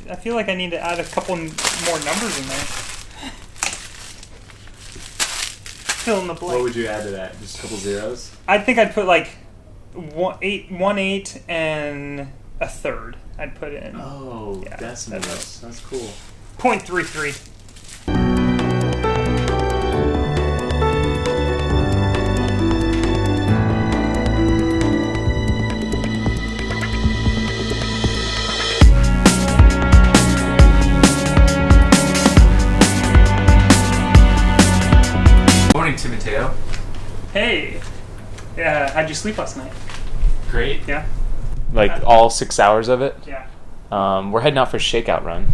I feel like I need to add a couple more numbers in there. Fill in the blank. What would you add to that? Just a couple zeros? I think I'd put like 1 8 and a third. I'd put in. Oh, Yeah, decimals. That's cool. 0.33. Morning, Timoteo. Hey, how'd you sleep last night? Great. Yeah. Like all 6 hours of it? Yeah. We're heading out for a shakeout run.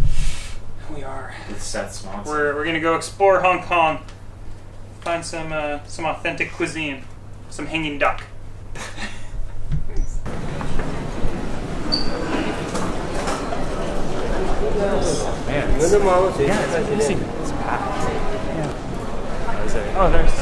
We are. With Seth Swanson. We're gonna go explore Hong Kong. Find some authentic cuisine. Some hanging duck. Man, it's packed. Yeah. Oh, there's.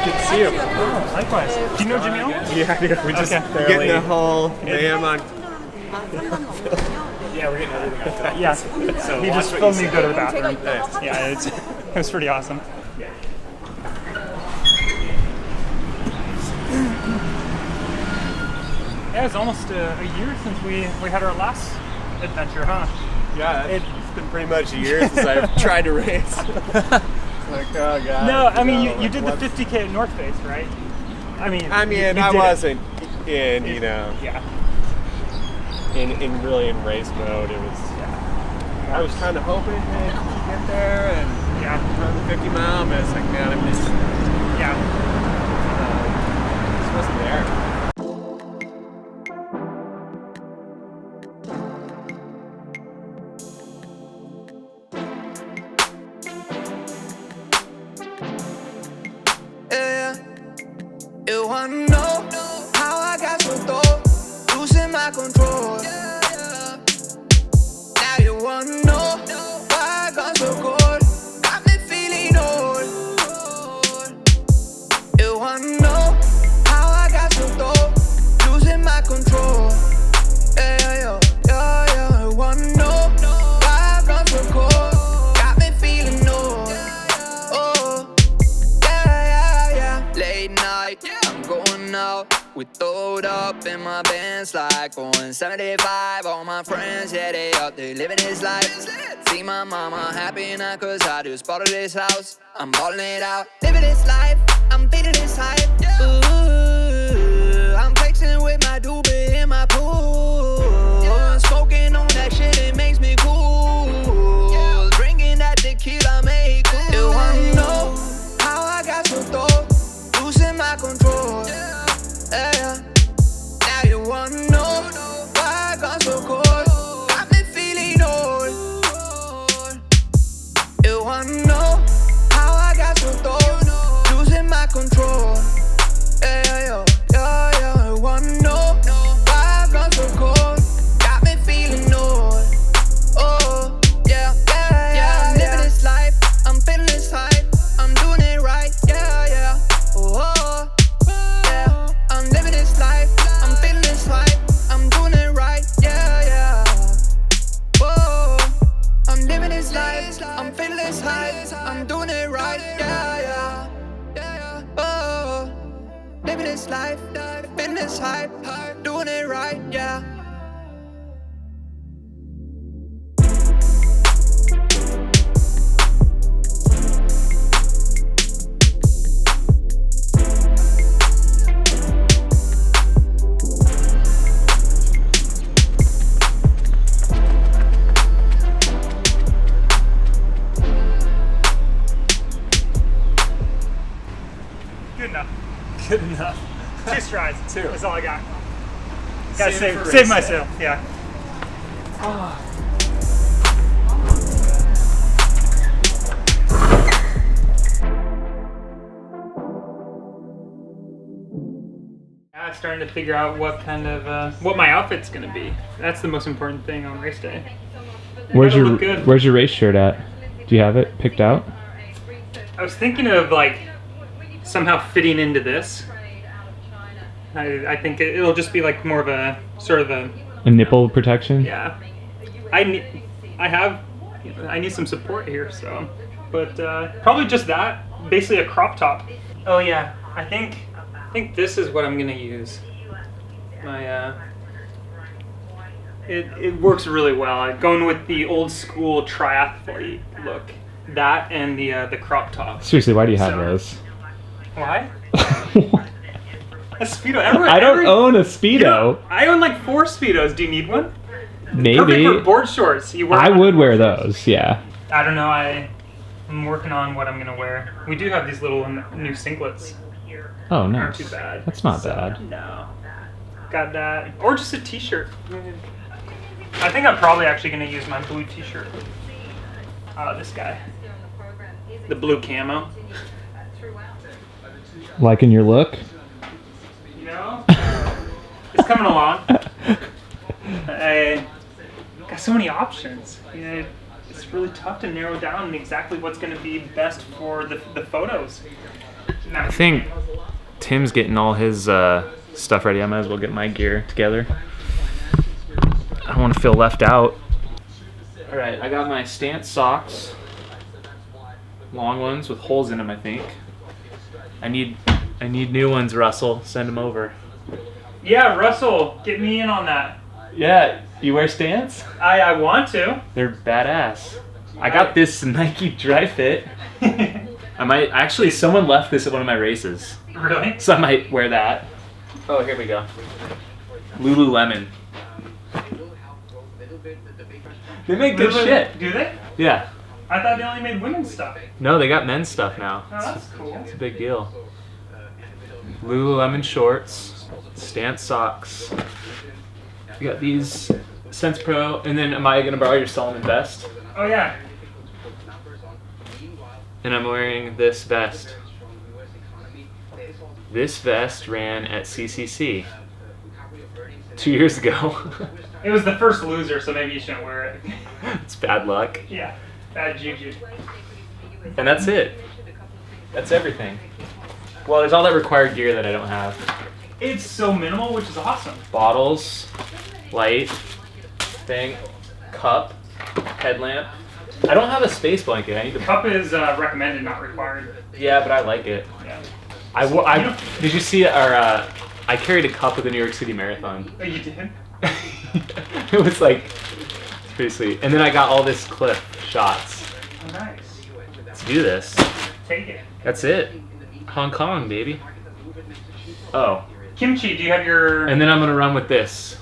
Good to see you. Oh, likewise. Do you know Jimmy O? Yeah, we just Okay. getting the whole name on. Yeah, we're getting everything out there. Yeah. So He watch just what filmed you me say. go to the bathroom. Yeah, it was pretty awesome. Yeah, it's almost a year since we had our last adventure, huh? Yeah, it's been pretty much a year since I've tried to race. It's like, oh god. No, I mean know, you did the what's- 50K at North Face, right? I mean, I you did wasn't in, you know, Yeah. in really in race mode. It was. I was kind of hoping to get there and run the 50 mile, but it's like, man, I missed it. Yeah. Just wasn't there. Yeah, you wanna know how I got so dope, losing my control. Now you wanna know why I got so cold, got me feeling old. You wanna know how I got so dope, losing my control. Yeah. You wanna know why I got so cold, got me feeling old. Oh. Yeah. Late night, I'm going out. We throwed up in my Benz like going 75. All my friends, yeah, they out there living this life. See my mama happy now cause I just bought her this house. I'm balling it out, living this life. I'm feeling this hype. Ooh, I'm flexing with my Tooby in my pool. Smoking on that shit, it makes me cool. Drinking that tequila, make it cool. You wanna know how I got so dope, losing my control. Yeah. Now you wanna know why I got so cold, got me feeling old. You wanna know how I got so dope, losing my control. Yeah. You wanna know why I got so cold, got me feeling old. Oh, yeah. I'm living this life, I'm feeling this hype, I'm doing it right. Yeah. Oh, yeah. I'm living this life, I'm feeling this hype, I'm doing it right. Yeah. Whoa, I'm living this life, I'm feeling this hype, I'm doing it right. Yeah. Oh, living this life, feeling this hype, doing it right. Yeah. Good enough. 2 strides. 2. That's all I got. Gotta Save it for save race myself. Yeah. Now I'm starting to figure out what kind of what my outfit's gonna be. That's the most important thing on race day. Where's Gotta look good. your race shirt at? Do you have it picked out? I was thinking of like somehow fitting into this, I think it'll just be like more of a sort of a nipple protection? yeah. I need some support here, so. But probably just that. Basically a crop top. Oh yeah, I think this is what I'm gonna use. My it works really well. Going with the old school triathlete look. That and the crop top. Seriously, why do you have those? Why? What? A Speedo. I don't own a Speedo. You know, I own like 4 Speedos. Do you need one? Maybe. Perfect for board shorts. You wear I one would for wear board shorts. those, yeah. I don't know. I'm working on what I'm gonna wear. We do have these little new singlets. Oh, Aren't nice. too bad. That's not bad. No. Got that. Or just a t-shirt. I think I'm probably actually gonna use my blue t-shirt. This guy. The blue camo. Liking your look? You know? It's coming along. I got so many options. Yeah, it's really tough to narrow down exactly what's going to be best for the photos. I think Tim's getting all his stuff ready. I might as well get my gear together. I don't want to feel left out. All right, I got my stance socks. Long ones with holes in them, I think. I need new ones, Russell. Send them over. Yeah, Russell, get me in on that. Yeah, you wear stance? I want to. They're badass. I got this Nike Dry Fit. Actually, someone left this at one of my races. Really? So I might wear that. Oh, here we go. Lululemon. They make good shit. Do they? Yeah. I thought they only made women's stuff. No, they got men's stuff now. Oh, that's cool. It's a big deal. Lululemon shorts, stance socks. You got these Sense Pro, and then am I gonna borrow your Solomon vest? Oh yeah. And I'm wearing this vest. This vest ran at CCC 2 years ago. It was the first loser, so maybe you shouldn't wear it. It's bad luck. Yeah, bad juju. And that's it. That's everything. Well, there's all that required gear that I don't have. It's so minimal, which is awesome. Bottles, light, thing, cup, headlamp. I don't have a space blanket. I need to. Cup is recommended, not required. Yeah, but I like it. Yeah. Did you see our? I carried a cup at the New York City Marathon. Oh, you did? It was like, it's pretty sweet. And then I got all this clip shots. Oh, nice. Let's do this. Take it. That's it. Hong Kong, baby. Oh. Kimchi, do you have your... And then I'm gonna run with this.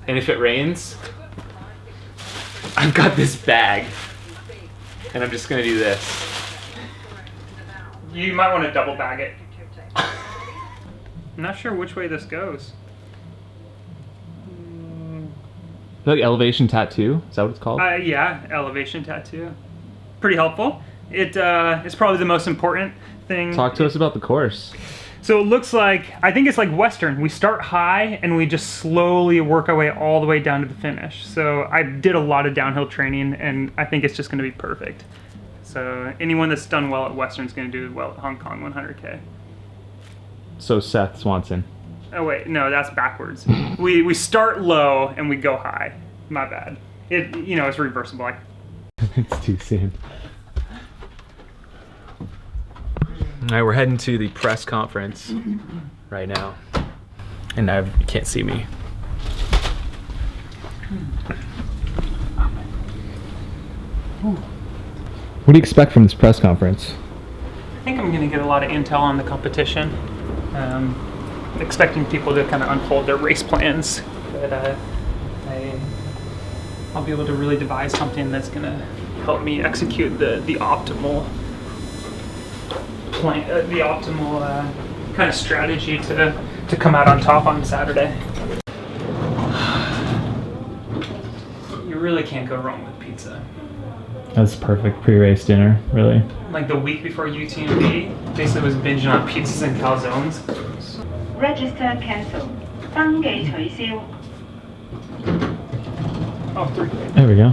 And if it rains, I've got this bag. And I'm just gonna do this. You might want to double bag it. I'm not sure which way this goes. Like elevation tattoo? Is that what it's called? Yeah, elevation tattoo. Pretty helpful. It's probably the most important thing. Talk to us about the course. So it looks like, I think it's like Western. We start high and we just slowly work our way all the way down to the finish. So I did a lot of downhill training and I think it's just going to be perfect. So anyone that's done well at Western is going to do well at Hong Kong 100K. So Seth Swanson. Oh wait, no, that's backwards. We start low and we go high. My bad. It's reversible. It's too soon. All right, we're heading to the press conference right now, and you can't see me. What do you expect from this press conference? I think I'm going to get a lot of intel on the competition. Expecting people to kind of unfold their race plans. But I'll be able to really devise something that's going to help me execute the optimal plan, the optimal kind of strategy to come out on top on Saturday. You really can't go wrong with pizza. That's perfect pre-race dinner, really. Like the week before UTMB, basically was binging on pizzas and calzones. Register cancel. 登記取消. Oh, 3. There we go.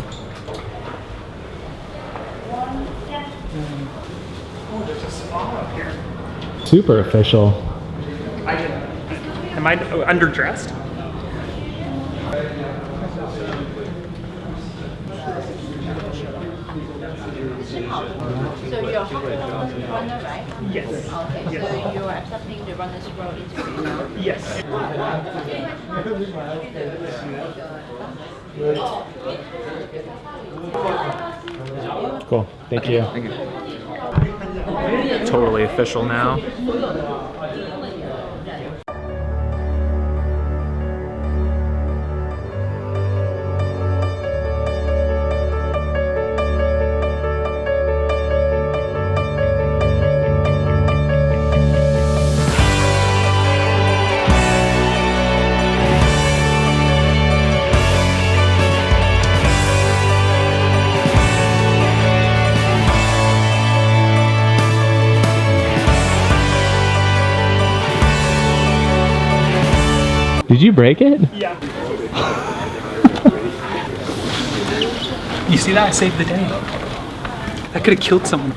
Oh, there's a spa up here. Super official. I did Am I underdressed? So you're a Hong Kong runner, right? Yes. Okay, Yes. so you're accepting the Runners World interview now? Yes. Cool. Thank you. Thank you. Totally official now. Did you break it? Yeah. You see that? I saved the day. That could have killed someone.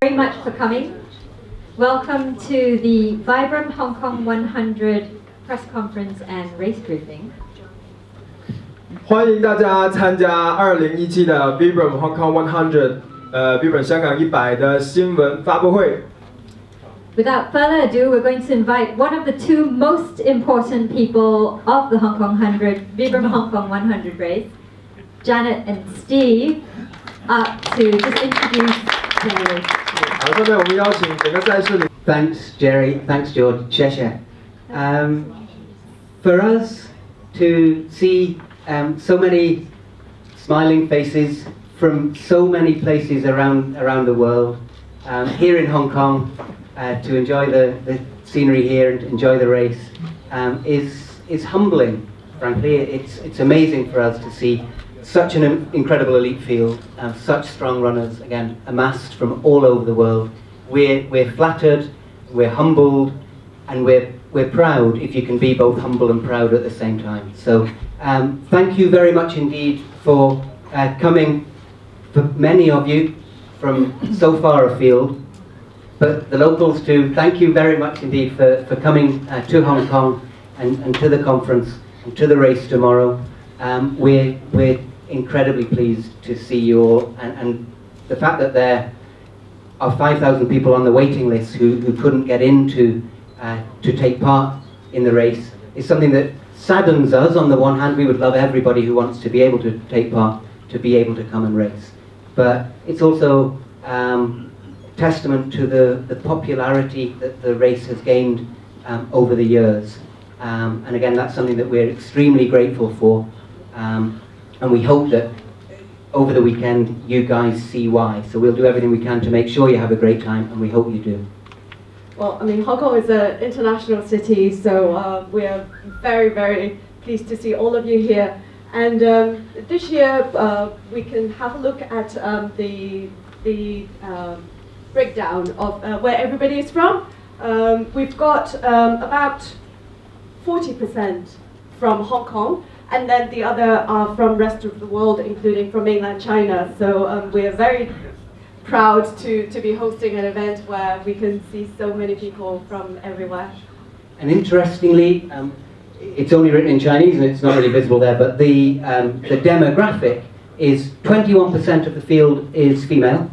Very much for coming. Welcome to the Vibrant Hong Kong 100 press conference and race briefing. 欢迎大家参加2017的 Vibrant Hong Kong 100Vibrant 香港100的新闻发布会。 Without further ado, we're going to invite one of the two most important people of the Hong Kong 100 Vibrant Hong Kong 100 race, Janet and Steve, up to just introduce the race. 好，下面我们邀请整个赛事里。 Thanks, Jerry. Thanks, George. Cheshire. For us to see so many smiling faces from so many places around the world, here in Hong Kong, to enjoy the scenery here and to enjoy the race, is humbling. Frankly, it's amazing for us to see such an incredible elite field, such strong runners, again, amassed from all over the world. We're flattered, we're humbled, and we're proud if you can be both humble and proud at the same time. So thank you very much indeed for coming, for many of you from so far afield, but the locals too, thank you very much indeed for coming to Hong Kong and to the conference and to the race tomorrow. We're incredibly pleased to see you all, and the fact that there are 5,000 people on the waiting list who couldn't get in to take part in the race is something that saddens us. On the one hand, we would love everybody who wants to be able to take part to be able to come and race, but it's also testament to the popularity that the race has gained over the years, and again, that's something that we're extremely grateful for, and we hope that over the weekend you guys see why. So we'll do everything we can to make sure you have a great time, and we hope you do. Well, I mean, Hong Kong is an international city, so we are very, very pleased to see all of you here. And this year we can have a look at the breakdown of where everybody is from. We've got about 40% from Hong Kong, and then the other are from rest of the world, including from mainland China. So we are very proud to be hosting an event where we can see so many people from everywhere. And interestingly, it's only written in Chinese and it's not really visible there, but the demographic is 21% of the field is female.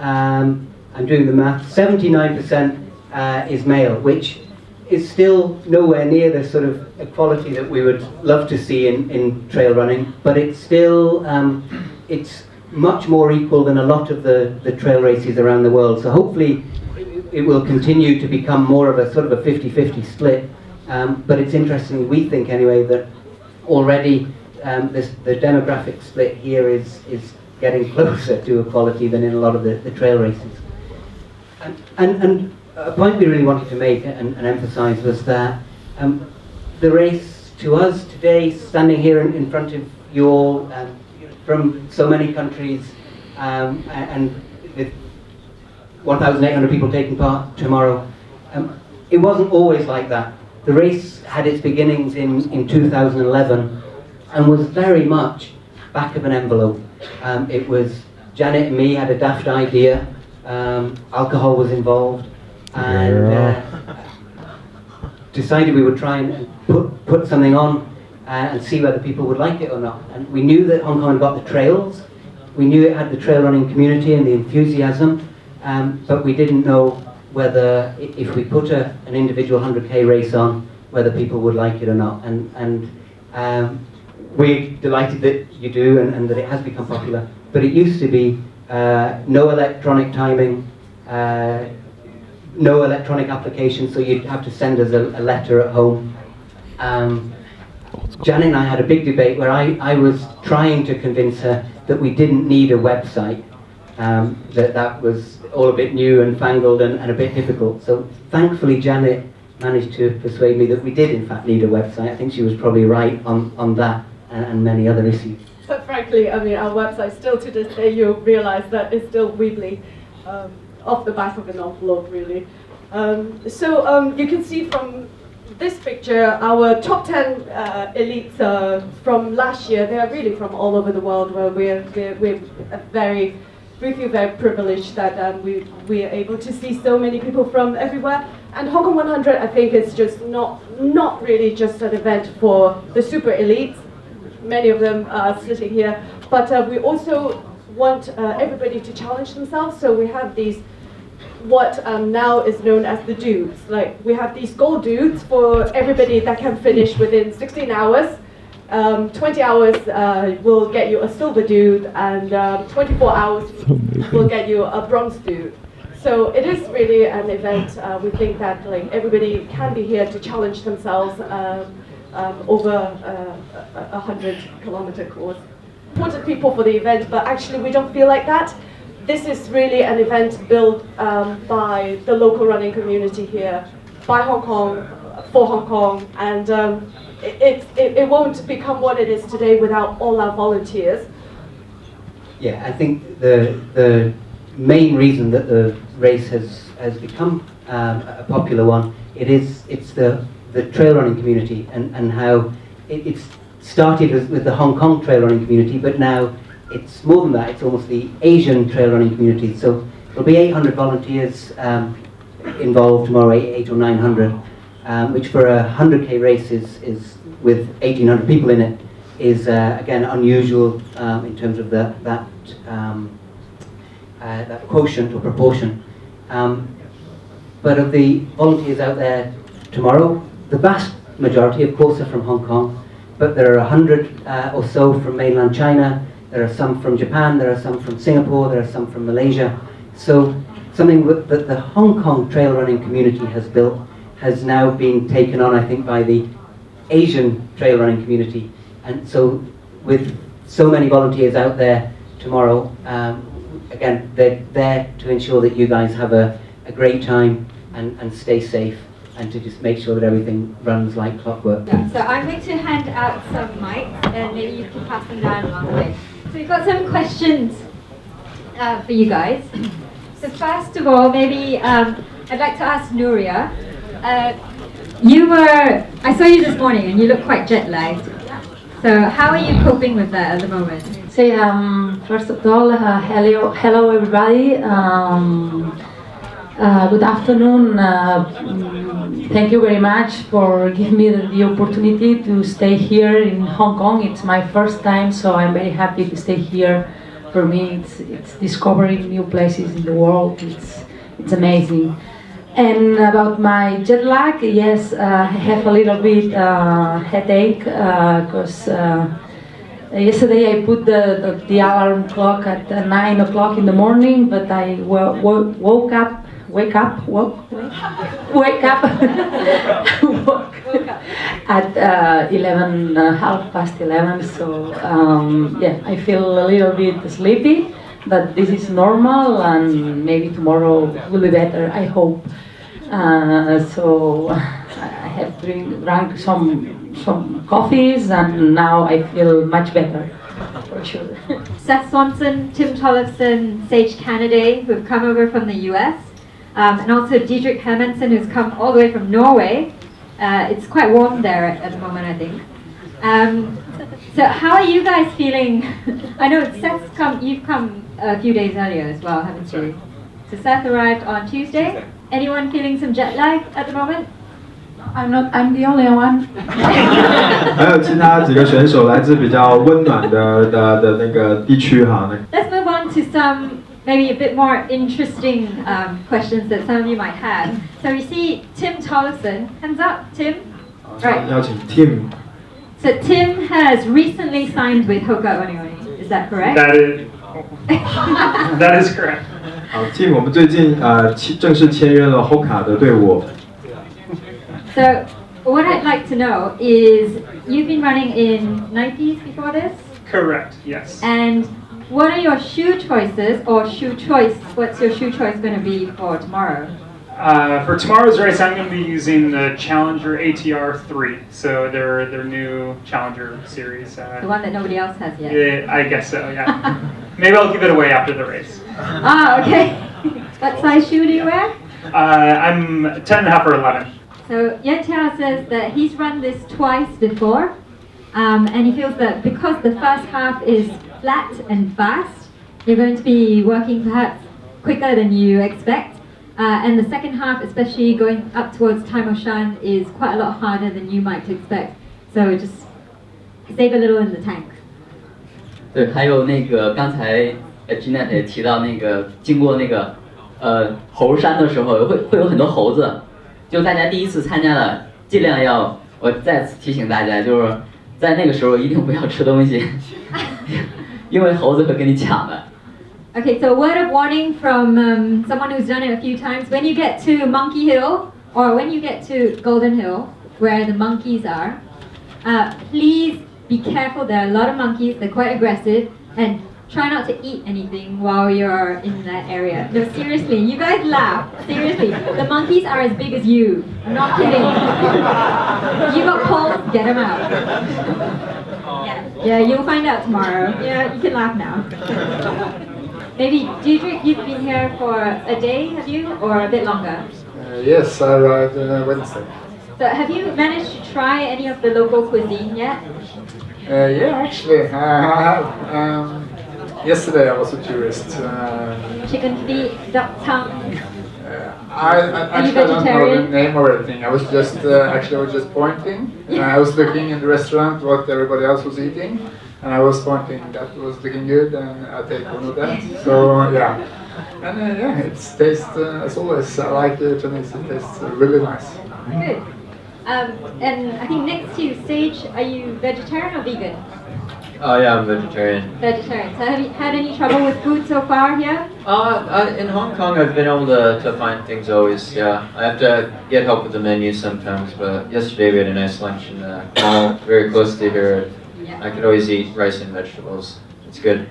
I'm doing the math. 79% is male, which is still nowhere near the sort of equality that we would love to see in trail running, but it's still it's much more equal than a lot of the trail races around the world. So hopefully it will continue to become more of a sort of a 50-50 split. But it's interesting, we think anyway, that already the demographic split here is getting closer to equality than in a lot of the trail races. And a point we really wanted to make and emphasise was that the race to us today, standing here in front of you all from so many countries and with 1,800 people taking part tomorrow, it wasn't always like that. The race had its beginnings in 2011 and was very much back of an envelope. It was Janet and me had a daft idea, alcohol was involved, and decided we would try and put something on and see whether people would like it or not. And we knew that Hong Kong had got the trails, we knew it had the trail running community and the enthusiasm, but we didn't know whether if we put an individual 100k race on, whether people would like it or not. And we're delighted that you do and that it has become popular. But it used to be no electronic timing, no electronic application, so you'd have to send us a letter at home. Janet and I had a big debate where I was trying to convince her that we didn't need a website, that was all a bit new and fangled and a bit difficult. So thankfully Janet managed to persuade me that we did in fact need a website. I think she was probably right on that and many other issues. But frankly, I mean, our website still to this day, you realise that it's still weebly, off the back of an envelope, really. So you can see from this picture, our top 10 elites from last year, they are really from all over the world, where we feel very privileged that we are able to see so many people from everywhere. And Hong Kong 100, I think, is just not really just an event for the super elites. Many of them are sitting here, but we also want everybody to challenge themselves. So we have these, what now is known as the dudes. Like, we have these gold dudes for everybody that can finish within 16 hours. 20 hours will get you a silver dude, and 24 hours will get you a bronze dude. So it is really an event. We think that like everybody can be here to challenge themselves over a 100-kilometer course. Wanted people for the event, but actually we don't feel like that. This is really an event built by the local running community here, by Hong Kong, for Hong Kong, and it won't become what it is today without all our volunteers. Yeah, I think the main reason that the race has become a popular one, it's the trail running community and how it's started with the Hong Kong trail running community, but now it's more than that. It's almost the Asian trail running community. So there'll be 800 volunteers involved tomorrow, 800 or 900, which for a 100k race is with 1,800 people in it is again unusual in terms of that quotient or proportion. But of the volunteers out there tomorrow, the vast majority, of course, are from Hong Kong, but there are 100 or so from mainland China, there are some from Japan, there are some from Singapore, there are some from Malaysia. So something that the Hong Kong trail running community has built has now been taken on, I think, by the Asian trail running community. And so with so many volunteers out there tomorrow, again, they're there to ensure that you guys have a great time and stay safe, and to just make sure that everything runs like clockwork. Yeah, so I'm going to hand out some mics, and maybe you can pass them down along the way. So we've got some questions for you guys. So first of all, maybe I'd like to ask Nuria. I saw you this morning, and you look quite jet lagged. So how are you coping with that at the moment? So first of all, hello everybody. Good afternoon. Thank you very much for giving me the opportunity to stay here in Hong Kong. It's my first time, so I'm very happy to stay here. For me, it's discovering new places in the world. It's amazing. And about my jet lag, yes, I have a little bit headache because yesterday I put the alarm clock at 9 o'clock in the morning, but I woke up wake up at 11, half past 11. So yeah, I feel a little bit sleepy, but this is normal, and maybe tomorrow will be better, I hope. So I have drank some coffees, and now I feel much better, for sure. Seth Swanson, Tim Tollefson, Sage Canaday, who have come over from the US, and also Diedrich Hermansen, who's come all the way from Norway. It's quite warm there at the moment, I think. So how are you guys feeling? I know you've come a few days earlier as well, haven't you? So Seth arrived on Tuesday. Anyone feeling some jet lag at the moment? I'm the only one. 还有其他几个选手来自比较温暖的那个地区哈。Let's move on to some maybe a bit more interesting questions that some of you might have. So we see Tim Tollefson. Hands up, Tim. Right. 邀请 Tim. So Tim has recently signed with Hoka Onioni. Is that correct? That is correct. 好 ，Tim， 我们最近正式签约了 Hoka 的队伍。So what I'd like to know is you've been running in 90s before this? Correct. Yes. And what are your shoe choices or shoe choice? What's your shoe choice going to be for tomorrow? For tomorrow's race, I'm going to be using the Challenger ATR 3, so their new Challenger series. The one that nobody else has yet. Yeah, I guess so. Yeah. Maybe I'll give it away after the race. Ah, okay. What size shoe do you wear? I'm 10.5 or 11. So Yetia says that he's run this twice before, and he feels that because the first half is flat and fast, you're going to be working perhaps quicker than you expect. And the second half, especially going up towards Taimoshan, is quite a lot harder than you might expect. So just save a little in the tank. 对，还有那个刚才Jeanette 也提到那个经过那个猴山的时候，会有很多猴子，就大家第一次参加了，尽量要我再次提醒大家，就是在那个时候一定不要吃东西，因为猴子会跟你抢的。Okay, so a word of warning from someone who's done it a few times. When you get to Monkey Hill, or when you get to Golden Hill, where the monkeys are, please be careful. There are a lot of monkeys. They're quite aggressive, and try not to eat anything while you're in that area. No, seriously, you guys laugh. Seriously, the monkeys are as big as you. I'm not kidding. You got poles, get them out. Yeah, you'll find out tomorrow. Yeah, you can laugh now. Maybe, Diedrich, you've been here for a day, have you? Or a bit longer? Yes, I arrived Wednesday. So have you managed to try any of the local cuisine yet? Yeah, actually, I have. Yesterday I was a tourist. Chicken feet, duck tongue. I don't know the name or anything. I was just pointing. I was looking in the restaurant what everybody else was eating, and I was pointing that was looking good, and I take one of that. So yeah, and yeah, it tastes as always. I like Chinese. It tastes really nice. Good. And I think next to you, Sage, are you vegetarian or vegan? Oh yeah, I'm vegetarian. Vegetarian. So have you had any trouble with food so far here? In Hong Kong I've been able to find things always, yeah. I have to get help with the menu sometimes, but yesterday we had a nice lunch in the mall very close to here. Yeah. I could always eat rice and vegetables. It's good.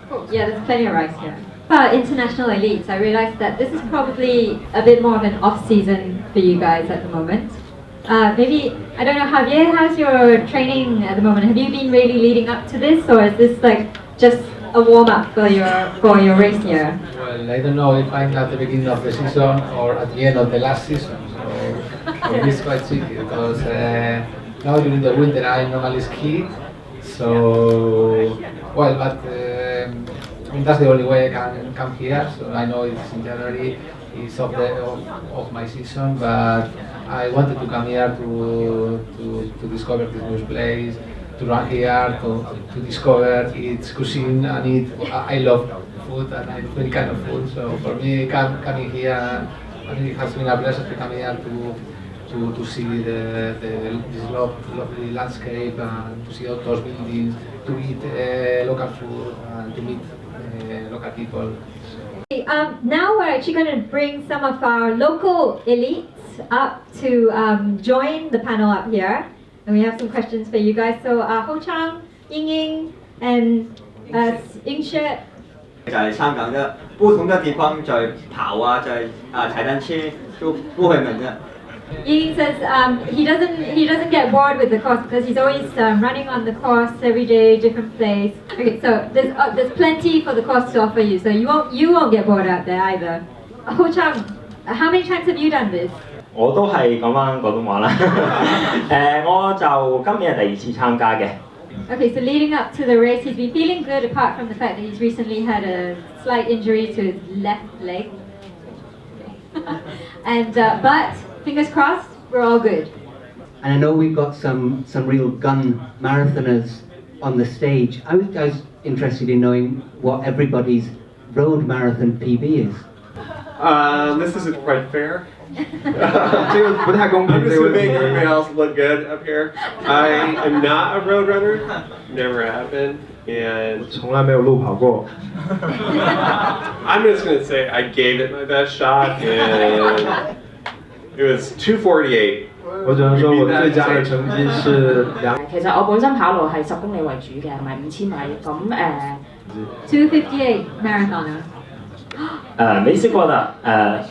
Cool. Yeah, there's plenty of rice here. For international elites, I realized that this is probably a bit more of an off-season for you guys at the moment. Maybe, I don't know, Javier, how's your training at the moment? Have you been really leading up to this, or is this like just a warm-up for your race year? Well, I don't know if I'm at the beginning of the season or at the end of the last season, so for me it's quite tricky because now during the winter I normally ski, so, well, but I mean, that's the only way I can come here, so I know it's in January, it's of my season, but I wanted to come here to discover this new place, to run here, to discover its cuisine and eat. I love food and I love any kind of food, so for me coming here, I think it has been a pleasure to come here to see this lovely landscape and to see all those buildings, to eat local food and to meet local people. now we're actually going to bring some of our local elites up to join the panel up here. And we have some questions for you guys. So Ho Chang, Ying Ying, and Ying She. 在香港的不同的地方在跑啊，在踩单车都不会闷的。 Ying says he doesn't get bored with the course because he's always running on the course every day, different place. Okay, so there's plenty for the course to offer you, so you won't get bored out there either. Ho Chang, how many times have you done this? 我都係講翻廣東話啦。我就今年係第2次參加嘅。 Okay, so leading up to the race, he's been feeling good apart from the fact that he's recently had a slight injury to his left leg. And but fingers crossed, we're all good. And I know we've got some real gun marathoners on the stage. I was interested in knowing what everybody's road marathon PB is. This isn't quite fair. 这个不太公平。 I'm just gonna make everybody else look good up here. I am not a road runner. Never have been. And 从来没有路跑过。 I'm just gonna say I gave it my best shot, and it was 2:48. 我只能说我最佳的成績是2。其實我本身跑路係10公里為主嘅，唔係5000米。咁2:58 marathoner. 沒試過的，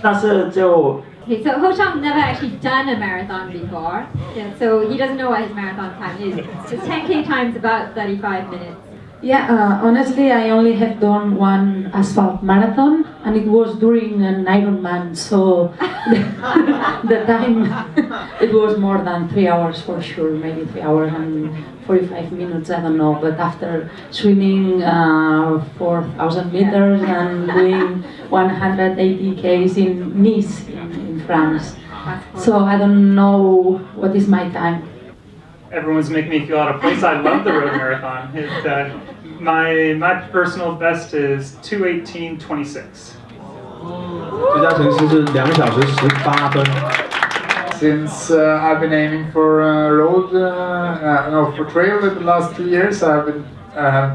但是就 Okay, so Ho Chang never actually done a marathon before, yeah, so he doesn't know what his marathon time is. So 10K time's about 35 minutes. Yeah, honestly, I only have done one asphalt marathon, and it was during an Ironman, so the time, it was more than 3 hours for sure, maybe 3 hours and 45 minutes, I don't know, but after swimming 4,000 meters and doing 180 k's in Nice, in France, so I don't know what is my time. Everyone's making me feel out of place. I love the road marathon. My personal best is 2:18:26. 最佳成绩是2小时18分。 Since I've been aiming for road, for trail the last 2 years, I haven't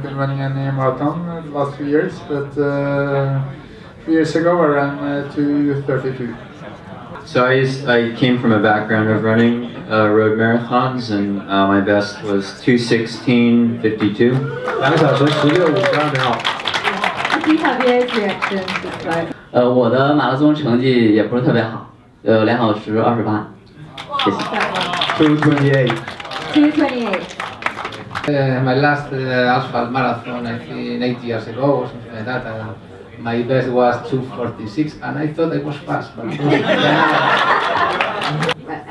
been running any marathon the last 2 years, but 3 years ago I ran 2:32. So I came from a background of running road marathons, and my best was 2:16:52. 2小时16:52秒。 I see Javier's reaction. 我的马拉松成绩也不是特别好，2小时28。谢谢。 2:28. 2:28. My last asphalt marathon, I think 8 years ago or something like that. My best was 2:46, and I thought I was fast. But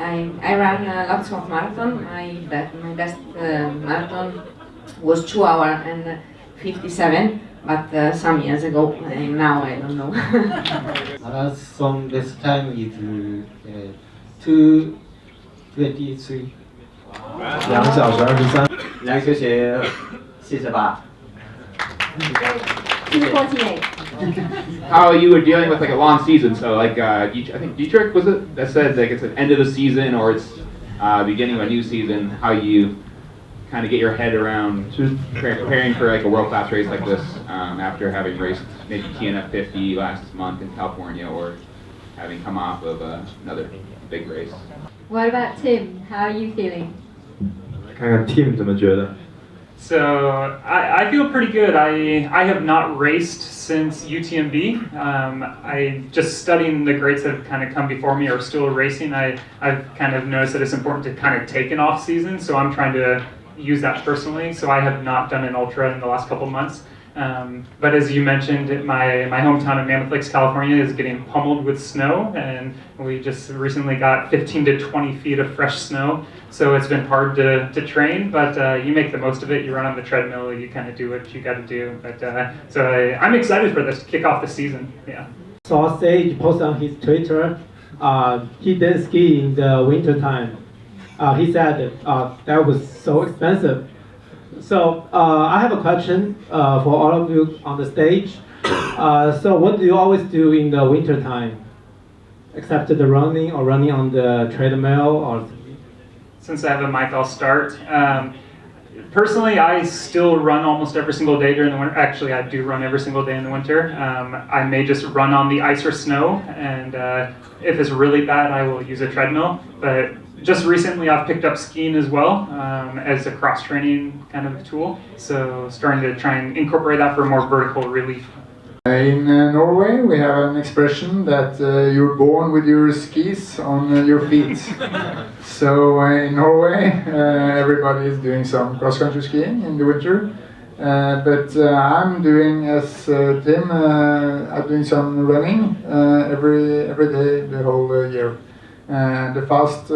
I ran lots of marathon. My best marathon was 2 hours and 57, but some years ago. And now I don't know. Marathon best time is 2:23. 2小时23。2小时48。 2:48. How you were dealing with like a long season, so like I think Dietrich was it that said like it's an end of the season or it's beginning of a new season. How you kind of get your head around preparing for like a world class race like this after having raced maybe TNF 50 last month in California or having come off of another big race. What about Tim? How are you feeling? 看看 Tim 怎么觉得。 So I feel pretty good. I have not raced since UTMB. I just studying the greats that have kind of come before me or still racing. I've kind of noticed that it's important to kind of take an off season. So I'm trying to use that personally. So I have not done an ultra in the last couple of months. But as you mentioned, my hometown of Mammoth Lakes, California is getting pummeled with snow, and we just recently got 15 to 20 feet of fresh snow. So it's been hard to train, but you make the most of it. You run on the treadmill, you kind of do what you got to do. But so I'm excited for this to kick off the season. Yeah. Saw Sage post on his Twitter. He did ski in the winter time. He said that was so expensive. So I have a question for all of you on the stage. So what do you always do in the winter time, except the running or running on the treadmill or? Since I have a mic, I'll start. Personally, I still run almost every single day during the winter. Actually, I do run every single day in the winter. I may just run on the ice or snow, and if it's really bad, I will use a treadmill. But just recently, I've picked up skiing as well as a cross-training kind of tool. So starting to try and incorporate that for more vertical relief. In Norway, we have an expression that you're born with your skis on your feet. So in Norway, everybody is doing some cross-country skiing in the winter. But I'm doing, as Tim, I'm doing some running every day the whole year. The fast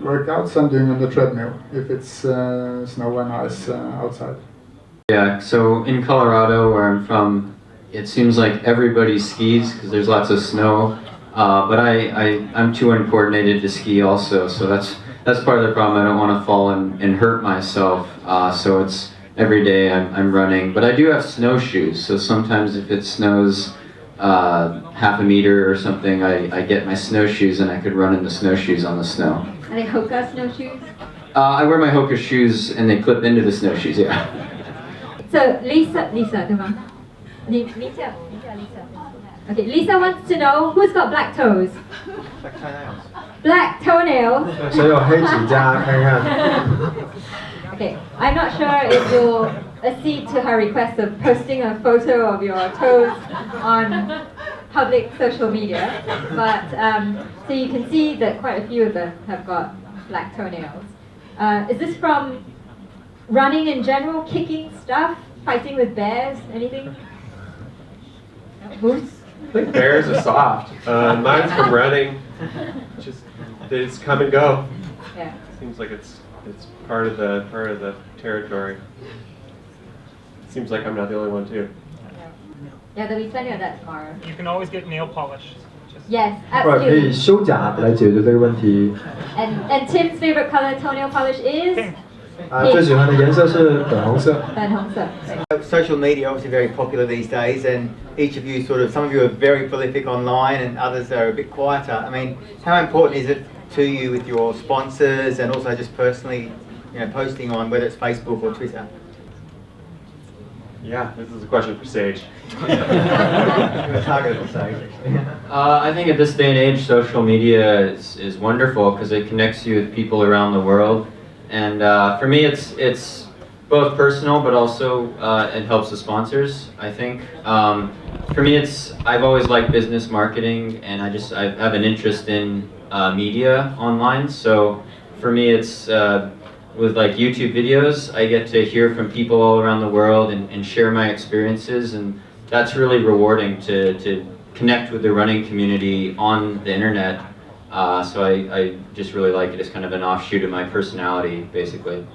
workouts I'm doing on the treadmill if it's snow and ice outside. Yeah, so in Colorado, where I'm from, it seems like everybody skis because there's lots of snow. But I'm too uncoordinated to ski also, so that's part of the problem. I don't want to fall and hurt myself. So it's every day I'm running. But I do have snowshoes, so sometimes if it snows half a meter or something, I get my snowshoes and I could run in the snowshoes on the snow. Are they Hoka snowshoes? I wear my Hoka shoes and they clip into the snowshoes, yeah. So Lisa, 对吗？你叫 Lisa. Okay, Lisa wants to know who's got black toes. Black toenails. 谁有黑指甲？看看。Okay, I'm not sure if you'll accede to her request of posting a photo of your toes on public social media, but so you can see that quite a few of them have got black toenails. Is this from running in general, kicking stuff, fighting with bears, anything? Moose? I think bears are soft. Mine's from running. Just they just come and go. Yeah. Seems like it's part of the territory. Seems like I'm not the only one too. Yeah, there'll be plenty of that tomorrow. You can always get nail polish. Yes, 或者可以 absolutely. 修甲来解决这个问题。And Tim's favorite color toenail polish is? 最喜欢的颜色是粉红色。粉红色。 Social media obviously very popular these days, and each of you some of you are very prolific online, and others are a bit quieter. I mean, how important is it to you with your sponsors and also just personally, posting on whether it's Facebook or Twitter? Yeah, this is a question for Sage. I think at this day and age, social media is wonderful because it connects you with people around the world. And for me, it's both personal, but also it helps the sponsors, I think. For me, I've always liked business marketing, and I have an interest in media online. So for me, it's with like YouTube videos, I get to hear from people all around the world and share my experiences, and that's really rewarding to connect with the running community on the internet. So I just really like it as kind of an offshoot of my personality, basically.